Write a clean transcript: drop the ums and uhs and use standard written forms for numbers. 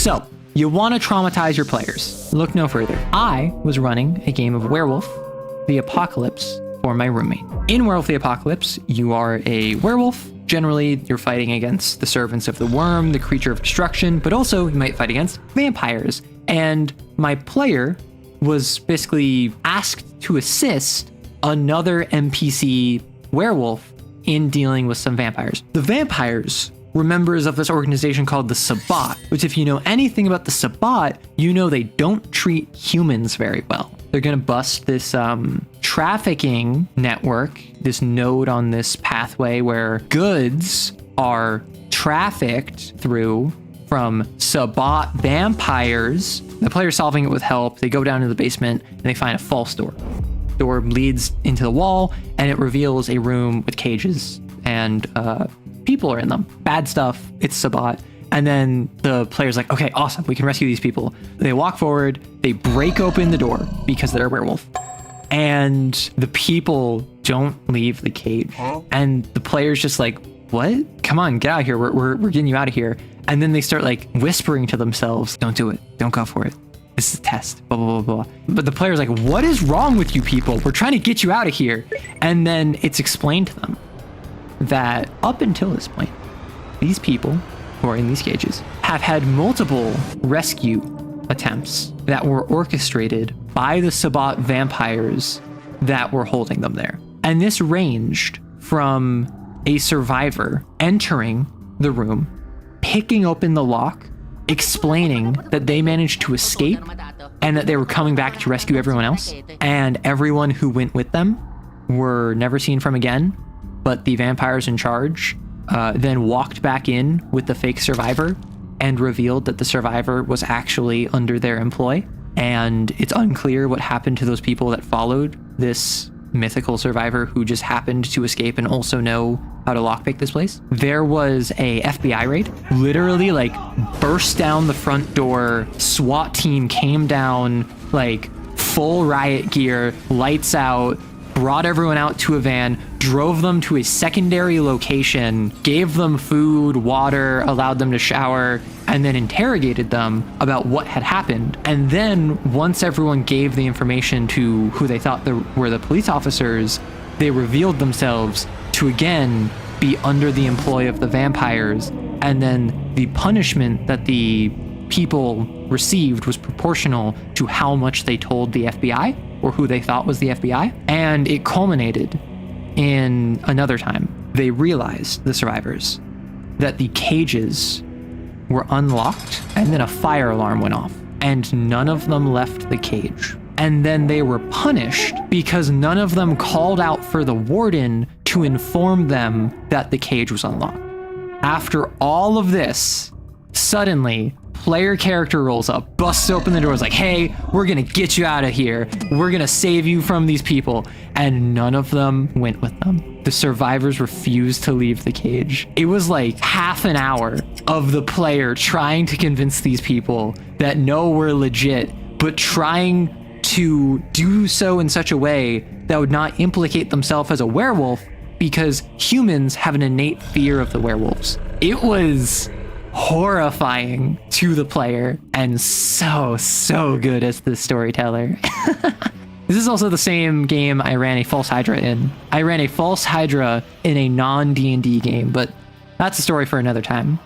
So, you want to traumatize your players. Look no further. I was running a game of Werewolf, the Apocalypse, for my roommate. In Werewolf the Apocalypse, you are a werewolf. Generally, you're fighting against the servants of the worm, the creature of destruction, but also you might fight against vampires. And my player was basically asked to assist another NPC werewolf in dealing with some vampires. The vampires were members of this organization called the Sabbat, which if you know anything about the Sabbat, you know they don't treat humans very well. They're gonna bust this trafficking network, this node on this pathway where goods are trafficked through from Sabbat vampires. The player's solving it with help. They go down to the basement and they find a false door. Door leads into the wall and it reveals a room with cages and people are in them. Bad stuff. It's Sabbat. And then the player's like, okay, awesome. We can rescue these people. They walk forward. They break open the door because they're a werewolf. And the people don't leave the cage. And the player's just like, what? Come on, get out of here. We're getting you out of here. And then they start like whispering to themselves, don't do it. Don't go for it. This is a test, blah, blah, blah, blah. But the player's like, what is wrong with you people? We're trying to get you out of here. And then it's explained to them that up until this point, these people who are in these cages have had multiple rescue attempts that were orchestrated by the Sabbat vampires that were holding them there. And this ranged from a survivor entering the room, picking open the lock, explaining that they managed to escape and that they were coming back to rescue everyone else. And everyone who went with them were never seen from again. But the vampires in charge then walked back in with the fake survivor and revealed that the survivor was actually under their employ. And it's unclear what happened to those people that followed this mythical survivor who just happened to escape and also know how to lockpick this place. There was a FBI raid, literally like burst down the front door. SWAT team came down, like full riot gear, lights out, brought everyone out to a van, drove them to a secondary location, gave them food, water, allowed them to shower, and then interrogated them about what had happened. And then once everyone gave the information to who they thought were the police officers, they revealed themselves to again be under the employ of the vampires. And then the punishment that the people received was proportional to how much they told the FBI or who they thought was the FBI. And it culminated in another time. They realized, the survivors, that the cages were unlocked and then a fire alarm went off and none of them left the cage. And then they were punished because none of them called out for the warden to inform them that the cage was unlocked. After all of this, suddenly, player character rolls up, busts open the door, is like, hey, we're gonna get you out of here. We're gonna save you from these people. And none of them went with them. The survivors refused to leave the cage. It was like half an hour of the player trying to convince these people that no, we're legit, but trying to do so in such a way that would not implicate themselves as a werewolf because humans have an innate fear of the werewolves. It was horrifying to the player and so good as the storyteller. This is also the same game I ran a false Hydra in. I ran a false Hydra in a non-D&D game, but that's a story for another time.